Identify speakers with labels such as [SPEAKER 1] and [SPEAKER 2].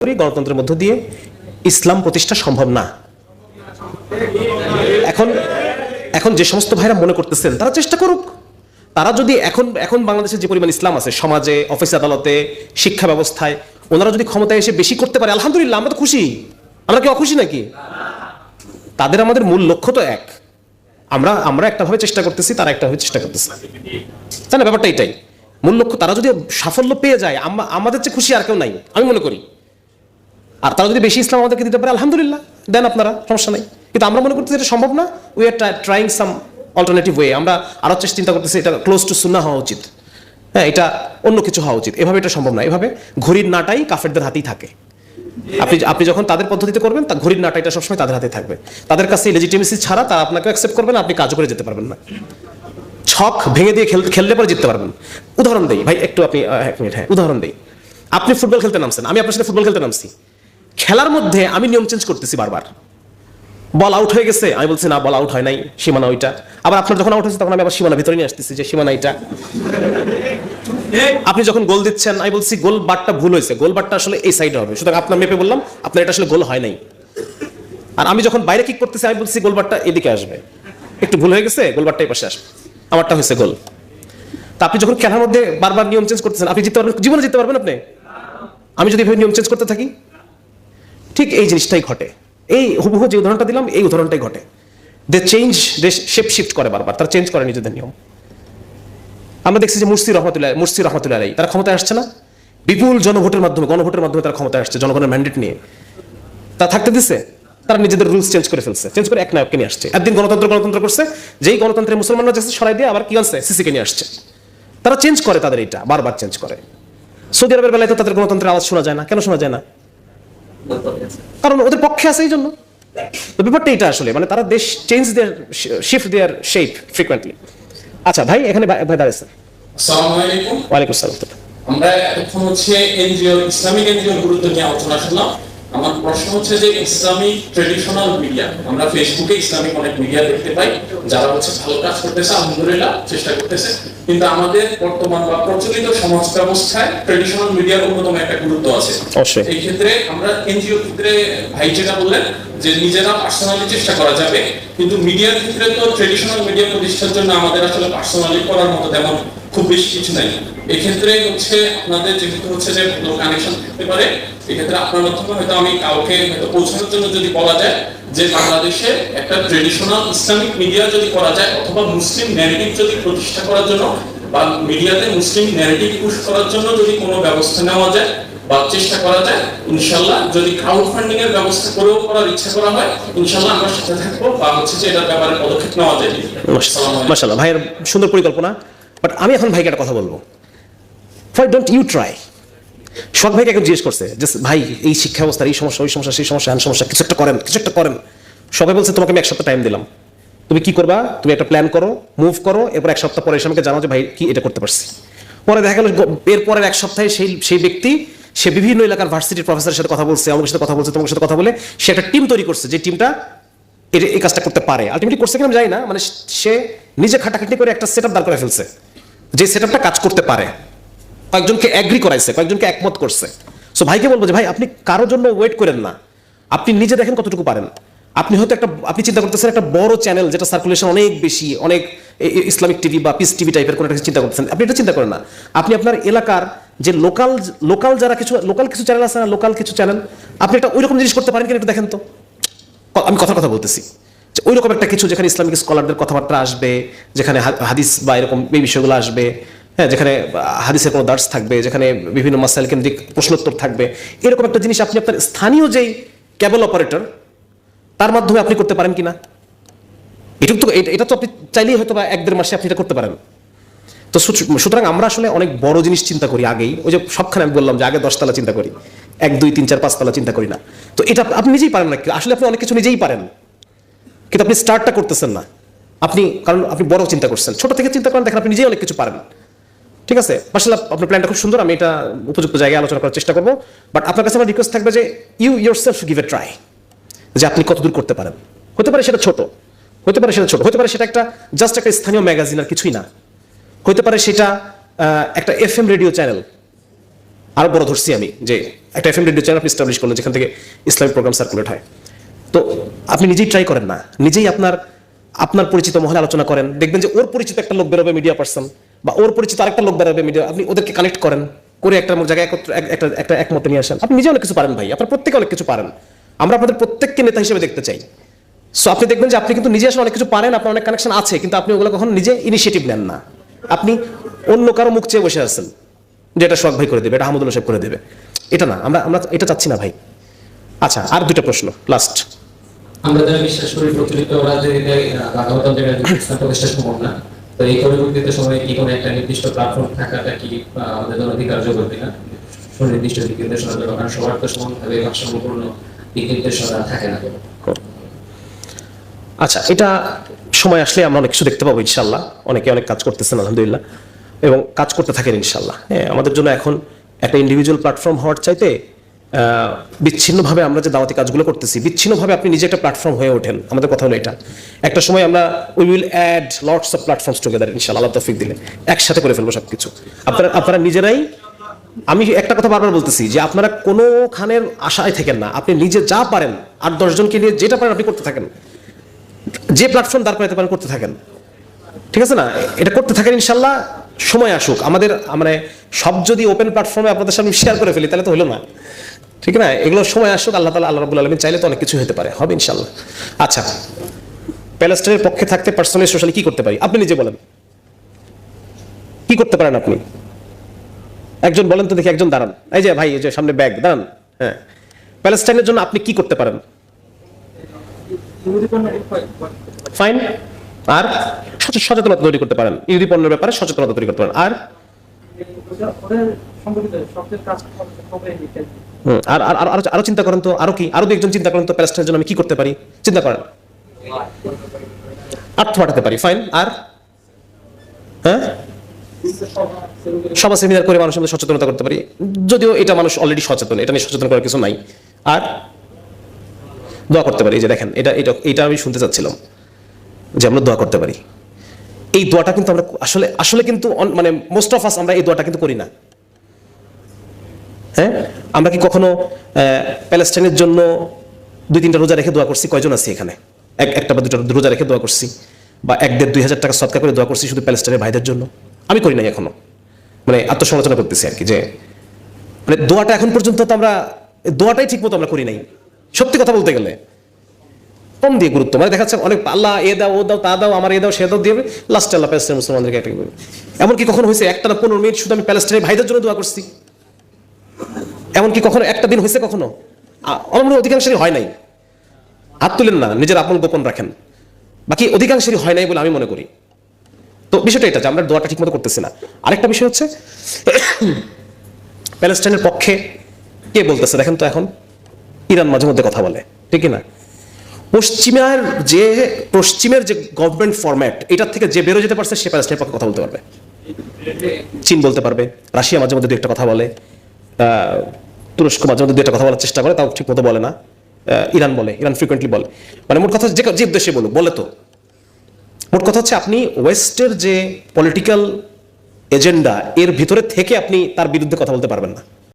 [SPEAKER 1] গণতন্ত্রের মধ্য দিয়ে ইসলাম প্রতিষ্ঠা সম্ভব না। এখন এখন যে সমস্ত ভাইরা মনে করতেছেন তারা চেষ্টা করুক। তারা যদি এখন বাংলাদেশে যে পরিমাণ ইসলাম আছে, সমাজে, অফিস আদালতে, শিক্ষা ব্যবস্থায়, ওনারা যদি ক্ষমতায় এসে বেশি করতে পারে, আলহামদুলিল্লাহ, আমরা তো খুশি। আমরা কি অখুশি নাকি? তাদের আমাদের মূল লক্ষ্য তো এক। আমরা একটা ভাবে চেষ্টা করতেছি, তারা একটা ভাবে চেষ্টা করতেছে, তাই না? ব্যাপারটা এটাই, মূল লক্ষ্য। তারা যদি সাফল্য পেয়ে যায়, আমাদের চেয়ে খুশি আর কেউ নাই, আমি মনে করি। আর তারা যদি বেশি ইসলাম আমাদেরকে দিতে পারে, আলহামদুলিল্লাহ, দেন আপনারা, সমস্যা নাই। কিন্তু আমরা মনে করতেছি এটা সম্ভব না। We are trying some alternative way. আমরা আরো চিন্তা করতেছি এটা ক্লোজ টু সুন্নাহ হওয়া উচিত, হ্যাঁ, এটা অন্য কিছু হওয়া উচিত। এভাবে এটা সম্ভব না। এভাবে ঘড়ির নাটাই কাফেরদের হাতেই থাকে। আপনি যখন তাদের পদ্ধতিতে করবেন, তা ঘড়ির নাটাইটা সবসময় তাদের হাতে থাকবে। তাদের কাছে লেজিটিমেসি ছাড়া তারা আপনাকে অ্যাকসেপ্ট করবে না, আপনি কাজ করে যেতে পারবেন না। ছক ভেঙে দিয়ে খেললে পরে জিততে পারবেন। উদাহরণ দেই ভাই, একটু আপনি এক মিনিট, হ্যাঁ, উদাহরণ দেই। আপনি ফুটবল খেলতে নামছেন, আমি আপনার সাথে ফুটবল খেলতে নামছি। খেলার মধ্যে আমি নিয়ম চেঞ্জ করতেছি বারবার। বল আউট হয়ে গেছে, আমি বলছি না, বল আউট হয় নাই, সীমানা ওইটা। আবার আপনার যখন আউট হয়েছে তখন আমি আবার সীমানা ভিতরে নিয়ে আসতেছি যে সীমানা এইটা। আপনি যখন গোল দিচ্ছেন, আমি বলছি গোল বারটা ভুল হয়েছে, গোল বারটা আসলে এই সাইডে হবে, সুতরাং আপনার মেপে বললাম আপনার এটা আসলে গোল হয় নাই। আর আমি যখন বাইরে কিক করতেছি, আমি বলছি গোল বারটা এদিকে আসবে, একটু ভুল হয়ে গেছে, গোল বারটা এই পাশে আসবে, আমারটা হয়েছে গোল। তা আপনি যখন খেলার মধ্যে বারবার নিয়ম চেঞ্জ করতেছেন, আপনি জিততে পারবেন? জীবনে জিততে পারবেন আপনি? আমি যদি এভাবে নিয়ম চেঞ্জ করতে থাকি, ঠিক এই জিনিসটাই ঘটে। এই হুবহু যে উদাহরণটা দিলাম, এই উদাহরণটাই ঘটে। দে শিফট করে বারবার, তারা চেঞ্জ করে নিজেদের নিয়ম। আমরা দেখছি যে মুরসি রহমতুল্লাহ আলাইহি, তারা ক্ষমতায় আসছে না, বিপুল জনভোটের মাধ্যমে, গণভোটের মাধ্যমে তারা ক্ষমতায় আসছে, জনগণের ম্যান্ডেট নিয়ে। তা থাকতে দিচ্ছে? তারা নিজেদের রুলস চেঞ্জ করে ফেলছে, চেঞ্জ করে এক নায়ককে নিয়ে আসছে। একদিন গণতন্ত্র করছে, যেই গণতন্ত্রে মুসলমানরা যাচ্ছে সরাই দিয়ে আবার কি আনছে, সিসিকে নিয়ে আসছে। তারা চেঞ্জ করে, তাদের এটা বারবার চেঞ্জ করে। সৌদি আরবের বেলায় তো তাদের গণতন্ত্রের আওয়াজ শোনা যায় না। কেন শোনা যায় না? কারণ ওদের পক্ষে আছে এই জন্য। তো ব্যাপারটা এটা আসলে, মানে তারা দেশ শিফট দেয়ার শেপ ফ্রিকোয়েন্টলি। আচ্ছা ভাই, এখানে ভাই দাঁড়িয়েছেন।
[SPEAKER 2] আসসালামু আলাইকুম।
[SPEAKER 1] ওয়ালাইকুম আসসালাম।
[SPEAKER 2] আমরা এখন এনজিও, ইসলামিক এনজিওর গুরুত্ব নিয়ে আলোচনা শুনলাম। আমার প্রশ্ন হচ্ছে যে ইসলামিক ট্রেডিশনাল মিডিয়া, আমরা ফেসবুকে ইসলামিক অনেক মিডিয়া দেখতে পাই যারা ভালো কাজ করতেছে, আলহামদুলিল্লাহ, চেষ্টা করতেছে। কিন্তু আমাদের বর্তমান বা প্রচলিত সমাজ ব্যবস্থায় ট্রেডিশনাল মিডিয়ার অন্যতম একটা গুরুত্ব আছে। এই ক্ষেত্রে আমরা এনজিও ক্ষেত্রে ভাই যেটা বললেন যে নিজেরা পার্সোনালি চেষ্টা করা যাবে, কিন্তু মিডিয়ার ক্ষেত্রে তো ট্রেডিশনাল মিডিয়া প্রতিষ্ঠার জন্য আমাদের আসলে পার্সোনালি করার মতো তেমন খুব বেশি কিছু নাই। এক্ষেত্রে আপনাদের যেহেতু যে ভালো কানেকশন থাকতে পারে, এক্ষেত্রে আপনার মাধ্যমে হয়তো আমি কাউকে হয়তো পৌঁছানোর জন্য যদি বলা যায় যে বাংলাদেশে একটা ট্রেডিশনাল ইসলামিক মিডিয়া যদি করা যায়, অথবা মুসলিম ন্যারেটিভ যদি প্রতিষ্ঠা করার জন্য বা মিডিয়াতে মুসলিম ন্যারেটিভ পুশ করার জন্য যদি কোনো ব্যবস্থা নেওয়া যায় বা চেষ্টা করা যায়, ইনশাআল্লাহ, যদি ক্রাউড ফান্ডিং এর ব্যবস্থা করার ইচ্ছা করা হয়, ইনশাআল্লাহ আমরা সাথে থাকবো, বা যে এটার ব্যাপারে পদক্ষেপ নেওয়া যায়।
[SPEAKER 1] মাশাআল্লাহ, ভাইয়ের সুন্দর পরিকল্পনা। বাট আমি এখন ভাইকে একটা কথা বলবো, why don't you try? শখ ভাইকে একজন জিজ্ঞেস করছে যে ভাই, এই শিক্ষা ব্যবস্থার এই সমস্যা, ওই সমস্যা, সেই সমস্যা, হ্যান সমস্যা, কিছু একটা করেন। সবাই বলছে তোমাকে আমি 1 সপ্তাহ টাইম দিলাম, তুমি কি করবা? তুমি একটা প্ল্যান করো, মুভ করো, এরপর 1 সপ্তাহ পরে এসে আমাকে জানাও যে ভাই কি এটা করতে পারছি। পরে দেখা গেল এরপরের 1 সপ্তাহে সেই ব্যক্তি, সে বিভিন্ন এলাকার ভার্সিটির প্রফেসরের সাথে কথা বলছে, আমার সাথে কথা বলছে, তোমার সাথে কথা বলে সে একটা টিম তৈরি করছে, যে টিমটা এই কাজটা করতে পারে। আলটিমেটলি করছে কিনা আমি জানি না, মানে সে নিজে খাটাখাটি করে একটা সেটআপ দাঁড় করে ফেলছে, যে সেটআপটা কাজ করতে পারে। কয়েকজনকে এগ্রি করাইছে, কয়েকজনকে একমত করছে। সো ভাইকে বলবো যে ভাই, আপনি কারোর জন্য ওয়েট করেন না, আপনি নিজে দেখেন কতটুকু পারেন। আপনি হয়তো আপনি চিন্তা করতেছেন একটা বড় চ্যানেল যেটা সার্কুলেশন অনেক বেশি, অনেক ইসলামিক টিভি বা পিস টিভি টাইপের কোনো একটা চিন্তা করতেছেন। আপনি এটা চিন্তা করেন না, আপনি আপনার এলাকার যে লোকাল যারা লোকাল কিছু চ্যানেল আছে না, লোকাল কিছু চ্যানেল, আপনি একটা ওইরকম জিনিস করতে পারেন কিনা একটু দেখেন তো। আমি কথা বলতেছি যে ওইরকম একটা কিছু যেখানে ইসলামিক স্কলারদের কথাবার্তা আসবে, যেখানে হাদিস বা এরকম এই বিষয়গুলো আসবে, হ্যাঁ, যেখানে হাদিসের কোনো দার্স থাকবে, যেখানে বিভিন্ন মাসাইল কেন্দ্রিক প্রশ্নোত্তর থাকবে, এরকম একটা জিনিস আপনি আপনার স্থানীয় যেই কেবল অপারেটর তার মাধ্যমে আপনি করতে পারেন কিনা। এটা তো আপনি চাইলেই হয়তো বা 1-1.5 মাসে আপনি এটা করতে পারেন। তো সুতরাং আমরা আসলে অনেক বড় জিনিস চিন্তা করি আগেই। ওই যে সবখানে আমি বললাম যে আগে 10 তলা চিন্তা করি, 1, 2, 3, 4, 5 তলা চিন্তা করি না। তো এটা আপনি নিজেই পারেন না, আসলে আপনি অনেক কিছু নিজেই পারেন, কিন্তু আপনি স্টার্টটা করতেছেন না। কারণ আপনি বড় চিন্তা করছেন, ছোট থেকে চিন্তা করেন, দেখেন আপনি নিজেই অনেক কিছু পারেন। ঠিক আছে, মাশাআল্লাহ, আপনার প্ল্যানটা খুব সুন্দর, আমি এটা উপযুক্ত জায়গায় আলোচনা করার চেষ্টা করবো। বাট আপনার কাছে আমার রিকোয়েস্ট থাকবে যে you yourself give a try, যে আপনি কতদূর করতে পারেন। হতে পারে সেটা ছোট, হতে পারে সেটা একটা জাস্ট একটা স্থানীয় ম্যাগাজিন আর কিছুই না, হতে পারে সেটা একটা FM রেডিও চ্যানেল, আরো বড় ধরছি আমি যে একটা এফএম রেডিও চ্যানেল আপনি এস্টাবলিশ করলেন যেখান থেকে ইসলামিক প্রোগ্রাম সার্কুলেট হয়। তো আপনি নিজেই ট্রাই করেন না, নিজেই আপনার পরিচিত মহলে আলোচনা করেন, দেখবেন যে ওর পরিচিত একটা লোক বেরোবে মিডিয়া পার্সন, বা ওর পরিচিত আরেকটা লোক বেরোবে মিডিয়া, আপনি ওদেরকে কানেক্ট করেন, করে একটা জায়গায় একটা একমতে নিয়ে আসেন। আপনি নিজে অনেক কিছু পারেন ভাই, আপনার প্রত্যেকে অনেক কিছু পারেন। আমরা আপনাদের প্রত্যেককে নেতা হিসেবে দেখতে চাই। সো আপনি দেখবেন যে আপনি কিন্তু নিজে আসলে অনেক কিছু পারেন, আপনার অনেক কানেকশন আছে, কিন্তু আপনি ওগুলো কখনো নিজে ইনিশিয়েটিভ নেন না। আপনি অন্য কারো মুখ চেয়ে বসে আছেন যে এটা সোহাগ ভাই করে দেবে, এটা আহমদুল্লাহ সাহেব করে দেবে। এটা না, আমরা এটা চাচ্ছি না ভাই। আচ্ছা, আর দুটো প্রশ্ন লাস্ট।
[SPEAKER 3] আমরা যারা বিশ্বাস করি প্রচলিত রাজনীতিতে বা গণতন্ত্রের রাজনীতি ইসলাম প্রতিষ্ঠা সম্ভব না, তো এই পরিবর্তিত সময়ে কি কোনো একটা নির্দিষ্ট প্ল্যাটফর্ম থাকাটা কি আমাদের জন্য অধিকার্য করবে না? সুনির্দিষ্ট দিক নির্দেশনা দেওয়া, কারণ সবার তো সমানভাবে ভারসাম্যপূর্ণ দিক নির্দেশনা থাকে না।
[SPEAKER 1] আচ্ছা, এটা সময় আসলে আমরা অনেক কিছু দেখতে পাবো ইনশাল্লাহ। অনেকে অনেক কাজ করতেছেন আলহামদুলিল্লাহ, এবং কাজ করতে থাকেন ইনশাল্লাহ। হ্যাঁ, আমাদের জন্য এখন একটা ইন্ডিভিজুয়াল প্ল্যাটফর্ম হওয়ার চাইতে বিচ্ছিন্নভাবে আমরা যে দাওয়াতি কাজগুলো করতেছি, বিচ্ছিন্নভাবে আপনি নিজে একটা প্ল্যাটফর্ম হয়ে ওঠেন। আমাদের কথা হলো এটা, একটা সময় আমরা we will add lots of platforms together ইনশাআল্লাহ, আল্লাহ তৌফিক দিলে একসাথে করে ফেলবো সবকিছু। আপনারা নিজেরাই, আমি একটা কথা বারবার বলতেছি যে আপনারা কোনোখানের আশায় থাকেন না, আপনি নিজে যা পারেন 8-10 জনকে নিয়ে যেটা পারেন আপনি করতে থাকেন, যে প্ল্যাটফর্ম দাঁড় করাতে পারেন করতে থাকেন, ঠিক আছে না? এটা করতে থাকেন ইনশাল্লাহ। সময় আসুক, আমাদের মানে সব যদি ওপেন প্ল্যাটফর্মে আপনাদের সামনে শেয়ার করে ফেলি তাহলে তো হলো না, ঠিক না? এগুলো সময় আসুক, আল্লাহ তাআলা, আল্লাহ রাব্বুল আলামিন চাইলে তো অনেক কিছু হতে পারে, হবে ইনশাল্লাহ। আচ্ছা, প্যালেস্টাইনের পক্ষে থাকতে পার্সোনালি সোশ্যালি কি করতে পারি? আপনি নিজে বলেন, কি করতে পারেন আপনি? একজন বলেন তো দেখি, একজন দাঁড়ান, এই যে ভাই, এই যে সামনে ব্যাগ, দাঁড়ান। হ্যাঁ, প্যালেস্টাইনের জন্য আপনি কি করতে পারেন? ফাইন। আর সচেতনতা তৈরি করতে পারেন, ইহুদি পণ্যের ব্যাপারে সচেতনতা তৈরি করতে পারেন। আর আর আর আরো চিন্তা করেন তো, আরো কি, আরো দুইজন চিন্তা করেন তো, প্যালেস্টাইনের জন্য আমি কি করতে পারি? চিন্তা করেন। আর্থ পাঠাতে পারি, ফাইন। আর হ্যাঁ, সভা সেমিনার করে মানুষের মধ্যে সচেতনতা করতে পারি, যদিও এটা মানুষ অলরেডি সচেতন, এটা নিয়ে সচেতন করার কিছু নাই। আর দোয়া করতে পারি, যে দেখেন এটা এটা এটা আমি শুনতে চাচ্ছিলাম যে আমরা দোয়া করতে পারি। এই দোয়াটা কিন্তু আমরা আসলে কিন্তু মানে মোস্ট অফ আস আমরা এই দোয়াটা কিন্তু করি না। হ্যাঁ, আমরা কি কখনো প্যালেস্টাইনের জন্য 2-3টা রোজা রেখে দোয়া করছি? কয়জন আছি এখানে? একটা বা দুটো রোজা রেখে দোয়া করছি, বা 1-1.5-2 হাজার টাকা সদকা করে দোয়া করছি শুধু প্যালেস্টাইনের ভাইদের জন্য? আমি করি নাই এখনো, মানে আত্মসমালোচনা করতেছি আর কি, যে মানে দোয়াটা এখন পর্যন্ত তো আমরা দোয়াটাই ঠিক মতো আমরা করি নাই, সত্যি কথা বলতে গেলে। কম দিয়ে গুরুত্ব, মানে দেখাচ্ছে অনেক আল্লাহ এ দাও, ও দাও, তা দাও, আমার এ দাও, সে দাও দিয়ে লাস্টে আল্লাহ প্যালেস্টাইন মুসলমানদেরকে একটা। এমনকি কখনো হয়েছে একটা না 15 মিনিট শুধু আমি প্যালেস্টাইনের ভাইদের জন্য দোয়া করছি? এমনকি কখনো একটা দিন হয়েছে কখনো? আমার মনে হয় অধিকাংশেরই হয় নাই। হাত তুলেন না, নিজের আপন গোপন রাখেন। বাকি অধিকাংশেরই হয় নাই বলে আমি মনে করি। তো বিষয়টা এটা যে আমরা দোয়াটা ঠিক মতো করতেছি না। আরেকটা বিষয় হচ্ছে প্যালেস্টাইনের পক্ষে কে বলতেছে দেখেন তো? এখন ইরান মাঝে মধ্যে কথা বলে, ঠিক না? পশ্চিমের যে গভর্নমেন্ট ফরম্যাট, এটার থেকে যে বেরো যেতে পারছে সে প্যালেস্টাইনের পক্ষে কথা বলতে পারবে। চীন বলতে পারবে, রাশিয়া মাঝে মধ্যে 2-একটা কথা বলে, তুরস্ক মাঝে মধ্যে 2-একটা কথা বলার চেষ্টা করে, তাও ঠিক মতো বলে না। ইরান বলে, ইরান ফ্রিকুয়েন্টলি বলে। মানে মোট কথা যে উদ্দেশ্যে বলুক, বলে তো। মোট কথা হচ্ছে আপনি ওয়েস্টের যে পলিটিক্যাল এজেন্ডা, এর ভিতরে থেকে আপনি তার বিরুদ্ধে কথা বলতে পারবেন না।